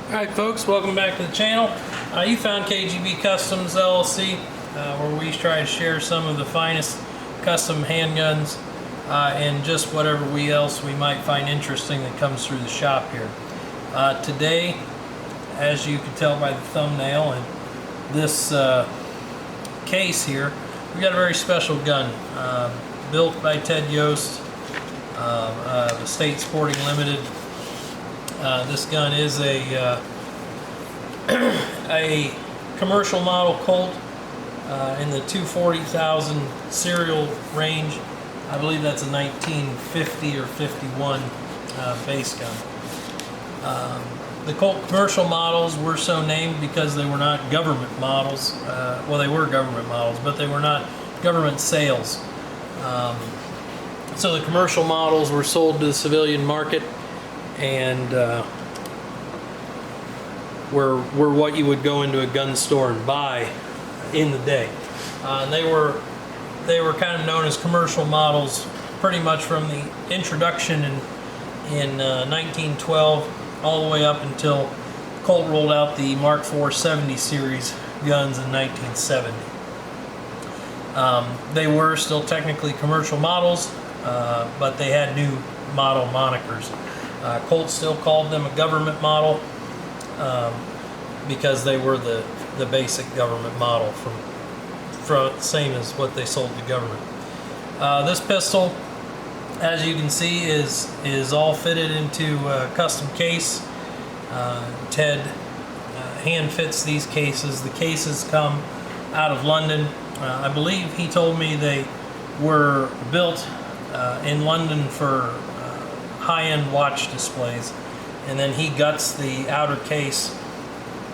Alright folks, welcome back to the channel. You found KGB Customs LLC, where we try to share some of the finest custom handguns and just whatever else we might find interesting that comes through the shop here. Today, as you can tell by the thumbnail and this case here, we got a very special gun built by Ted Yost, Estate Sporting Limited. This gun is a commercial model Colt in the 240,000 serial range. I believe that's a 1950 or 51 base gun. The Colt commercial models were so named because they were not government models. Well, they were government models, but they were not government sales. So the commercial models were sold to the civilian market and were what you would go into a gun store and buy in the day. They were kind of known as commercial models pretty much from the introduction in 1912 all the way up until Colt rolled out the Mark IV 70 series guns in 1970. They were still technically commercial models, but they had new model monikers. Colt still called them a government model because they were the basic government model from same as what they sold to government. This pistol, as you can see, is all fitted into a custom case. Ted hand fits these cases. The cases come out of London. I believe he told me they were built in London for high-end watch displays, and then he guts the outer case.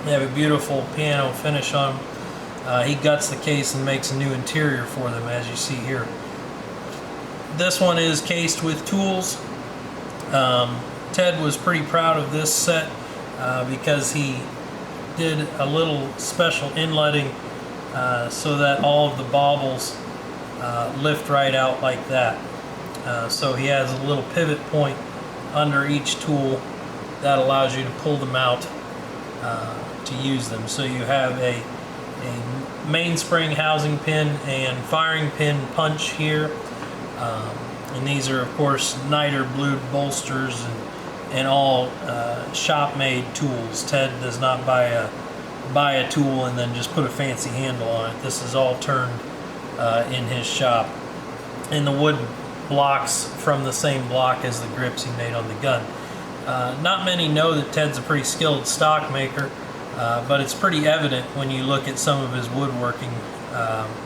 They have a beautiful piano finish on them. He guts the case and makes a new interior for them, as you see here. This one is cased with tools. Ted was pretty proud of this set because he did a little special inletting so that all of the baubles lift right out like that. So he has a little pivot point under each tool that allows you to pull them out to use them. So you have a mainspring housing pin and firing pin punch here. And these are, of course, niter blued bolsters and all shop-made tools. Ted does not buy a tool and then just put a fancy handle on it. This is all turned in his shop. And the wood blocks from the same block as the grips he made on the gun. Not many know that Ted's a pretty skilled stock maker, but it's pretty evident when you look at some of his woodworking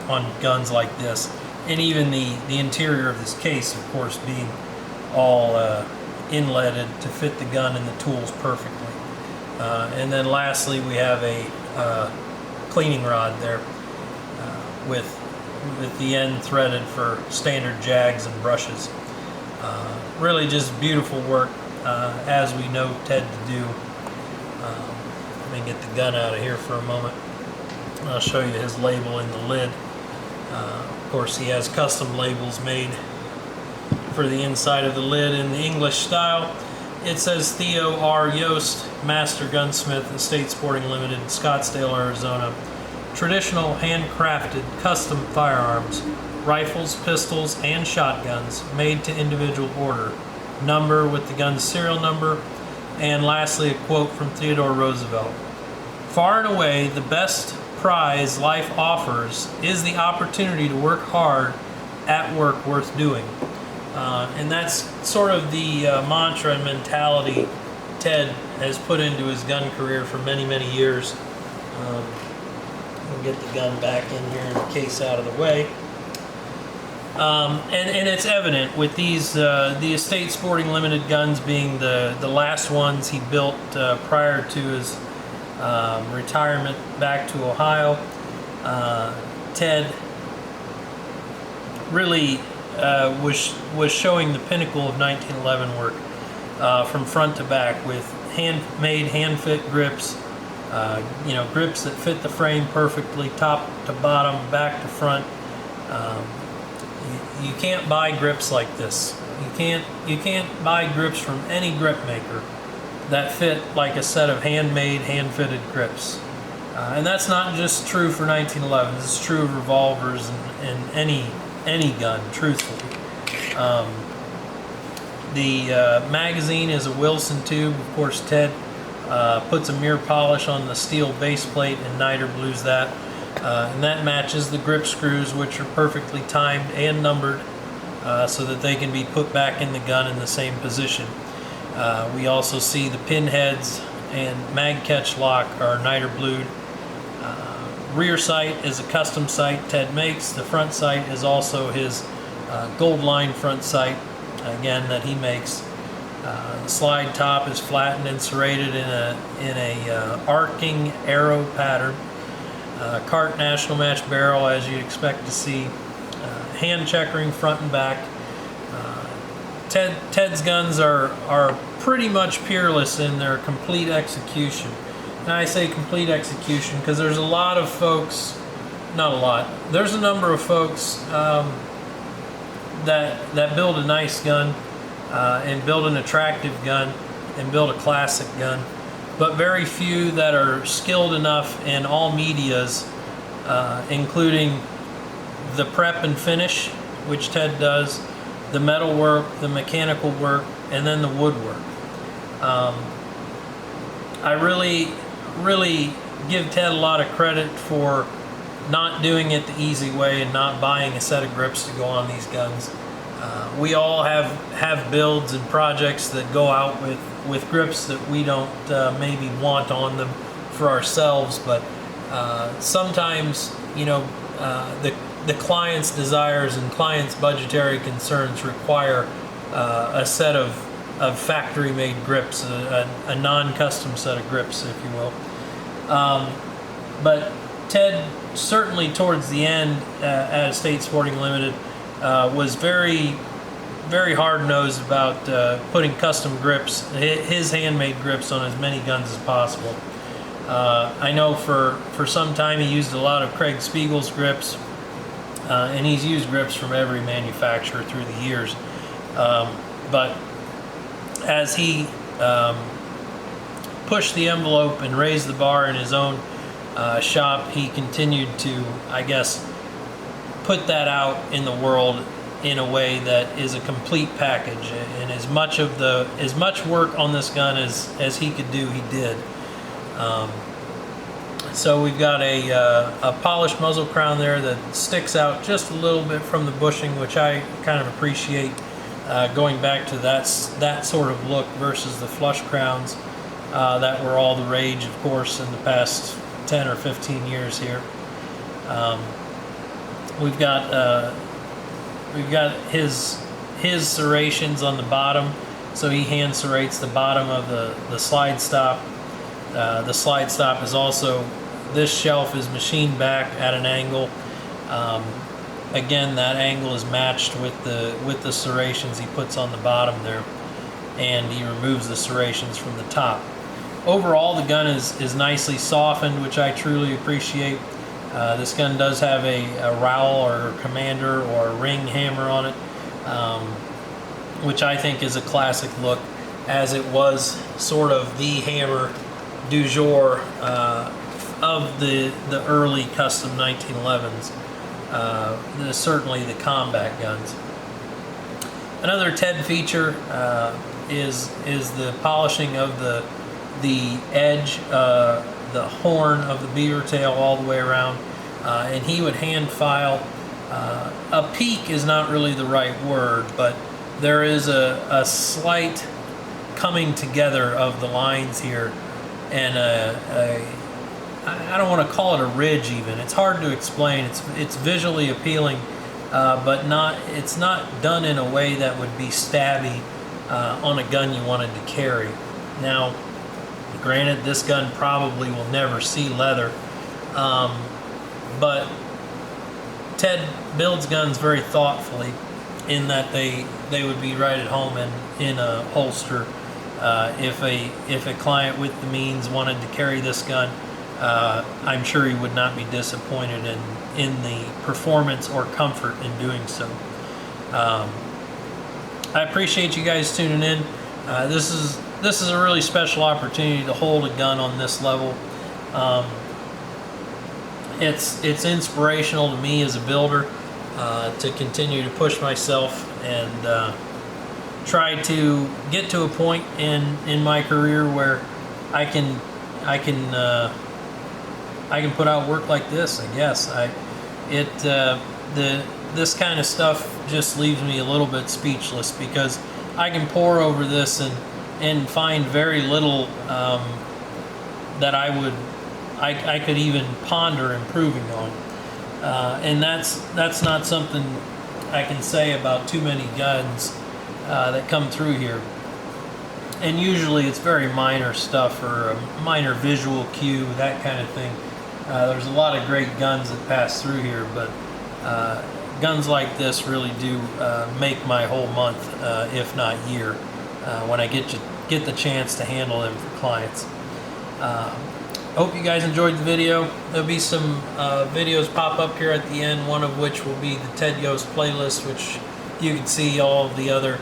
on guns like this, and even the interior of this case, of course, being all inletted to fit the gun and the tools perfectly. And then lastly, we have a cleaning rod there with the end threaded for standard jags and brushes. Really just beautiful work, as we know Ted to do. Let me get the gun out of here for a moment. I'll show you his label in the lid. Of course, he has custom labels made for the inside of the lid in the English style. It says Theo R. Yost, Master Gunsmith, Estate Sporting Limited, Scottsdale, Arizona. Traditional handcrafted custom firearms, rifles, pistols, and shotguns made to individual order. Number with the gun's serial number. And lastly, a quote from Theodore Roosevelt. Far and away, the best prize life offers is the opportunity to work hard at work worth doing. And that's sort of the mantra and mentality Ted has put into his gun career for many, many years. We'll get the gun back in here and the case out of the way. And it's evident with these, the Estate Sporting Limited guns being the last ones he built prior to his retirement back to Ohio. Ted really was showing the pinnacle of 1911 work from front to back with handmade, hand-fit grips. Grips that fit the frame perfectly, top to bottom, back to front. You can't buy grips like this. You can't buy grips from any grip maker that fit like a set of handmade, hand-fitted grips. And that's not just true for 1911s. It's true of revolvers and any gun, truthfully. The magazine is a Wilson tube. Of course, Ted puts a mirror polish on the steel base plate and niter blues that. And that matches the grip screws, which are perfectly timed and numbered so that they can be put back in the gun in the same position. We also see the pin heads and mag catch lock are niter blued. Rear sight is a custom sight Ted makes. The front sight is also his gold line front sight, again, that he makes. The slide top is flattened and serrated in a arcing arrow pattern. Cart National Match barrel, as you'd expect to see. Hand checkering front and back. Ted's guns are pretty piece peerless in their complete execution. And I say complete execution because there's a lot of folks, not a lot, there's a number of folks that build a nice gun and build an attractive gun and build a classic gun, but very few that are skilled enough in all medias, including the prep and finish, which Ted does, the metal work, the mechanical work, and then the woodwork. I really give Ted a lot of credit for not doing it the easy way and not buying a set of grips to go on these guns. We all have builds and projects that go out with grips that we don't maybe want on them for ourselves, but sometimes, you know, the client's desires and client's budgetary concerns require a set of factory-made grips, a non-custom set of grips, if you will. But Ted, certainly towards the end at Estate Sporting Limited, was very hard-nosed about putting custom grips, his handmade grips, on as many guns as possible. I know for some time he used a lot of Craig Spiegel's grips, and he's used grips from every manufacturer through the years. But as he pushed the envelope and raised the bar in his own shop, he continued to, I guess, put that out in the world in a way that is a complete package. And as much work on this gun as he could do, he did. So we've got a polished muzzle crown there that sticks out just a little bit from the bushing, which I kind of appreciate, going back to that sort of look versus the flush crowns that were all the rage, of course, in the past 10 or 15 years here. We've got his serrations on the bottom, so he hand serrates the bottom of the slide stop. The slide stop is also, this shelf is machined back at an angle. Again, that angle is matched with the serrations he puts on the bottom there, and he removes the serrations from the top. Overall, the gun is nicely softened, which I truly appreciate. This gun does have a rowel or commander or a ring hammer on it, which I think is a classic look, as it was sort of the hammer du jour of the early custom 1911s. Certainly the combat guns. Another Ted feature is the polishing of the edge, the horn of the beaver tail all the way around, and he would hand file. A peak is not really the right word, but there is a slight coming together of the lines here, and I don't want to call it a ridge even. It's hard to explain. It's visually appealing, but it's not done in a way that would be stabby on a gun you wanted to carry. Now, granted, this gun probably will never see leather, but Ted builds guns very thoughtfully, in that they would be right at home in a holster. If a client with the means wanted to carry this gun, I'm sure he would not be disappointed in the performance or comfort in doing so. I appreciate you guys tuning in. This is this is a really special opportunity to hold a gun on this level. It's inspirational to me as a builder to continue to push myself and try to get to a point in my career where I can put out work like this. I guess this kind of stuff just leaves me a little bit speechless, because I can pore over this and find very little that I could even ponder improving on, and that's not something I can say about too many guns that come through here. And usually it's very minor stuff, or a minor visual cue, that kind of thing. There's a lot of great guns that pass through here, but guns like this really do make my whole month, if not year, when I get the chance to handle them for clients. Hope you guys enjoyed the video. There'll be some videos pop up here at the end, one of which will be the Ted Yost playlist, which you can see all of the other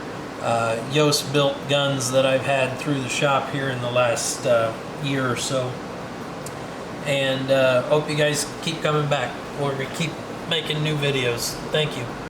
Yost built guns that I've had through the shop here in the last year or so. And hope you guys keep coming back, or we keep making new videos. Thank you.